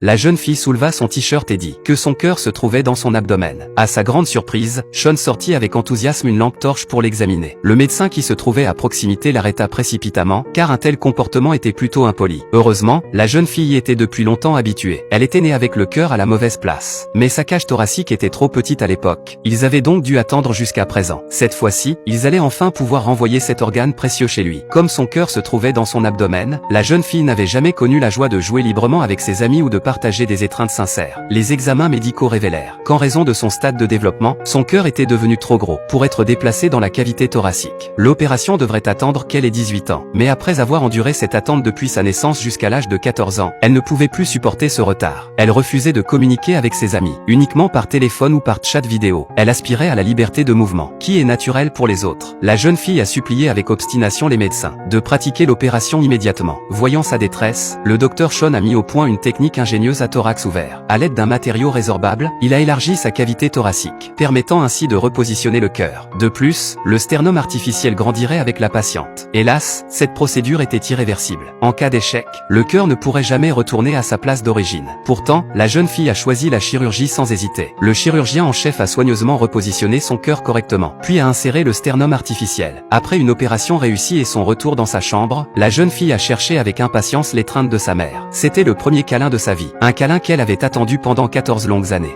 La jeune fille souleva son t-shirt et dit que son cœur se trouvait dans son abdomen. À sa grande surprise, Sean sortit avec enthousiasme une lampe torche pour l'examiner. Le médecin qui se trouvait à proximité l'arrêta précipitamment, car un tel comportement était plutôt impoli. Heureusement, la jeune fille y était depuis longtemps habituée. Elle était née avec le cœur à la mauvaise place. Mais sa cage thoracique était trop petite à l'époque. Ils avaient donc dû attendre jusqu'à présent. Cette fois-ci, ils allaient enfin pouvoir renvoyer cet organe précieux chez lui. Comme son cœur se trouvait dans son abdomen, la jeune fille n'avait jamais connu la joie de jouer librement avec ses amis ou de partager des étreintes sincères. Les examens médicaux révélèrent qu'en raison de son stade de développement, son cœur était devenu trop gros pour être déplacé dans la cavité thoracique. L'opération devrait attendre qu'elle ait 18 ans. Mais après avoir enduré cette attente depuis sa naissance jusqu'à l'âge de 14 ans, elle ne pouvait plus supporter ce retard. Elle refusait de communiquer avec ses amis, uniquement par téléphone ou par chat vidéo. Elle aspirait à la liberté de mouvement, qui est naturelle pour les autres. La jeune fille a supplié avec obstination les médecins de pratiquer l'opération immédiatement. Voyant sa détresse, le docteur Sean a mis au point une technique ingénieuse à thorax ouvert. À l'aide d'un matériau résorbable, il a élargi sa cavité thoracique, permettant ainsi de repositionner le cœur. De plus, le sternum artificiel grandirait avec la patiente. Hélas, cette procédure était irréversible. En cas d'échec, le cœur ne pourrait jamais retourner à sa place d'origine. Pourtant, la jeune fille a choisi la chirurgie sans hésiter. Le chirurgien en chef a soigneusement repositionné son cœur correctement, puis a inséré le sternum artificiel. Après une opération réussie et son retour dans sa chambre, la jeune fille a cherché avec impatience l'étreinte de sa mère. C'était le premier câlin de sa vie, un câlin qu'elle avait attendu pendant 14 longues années.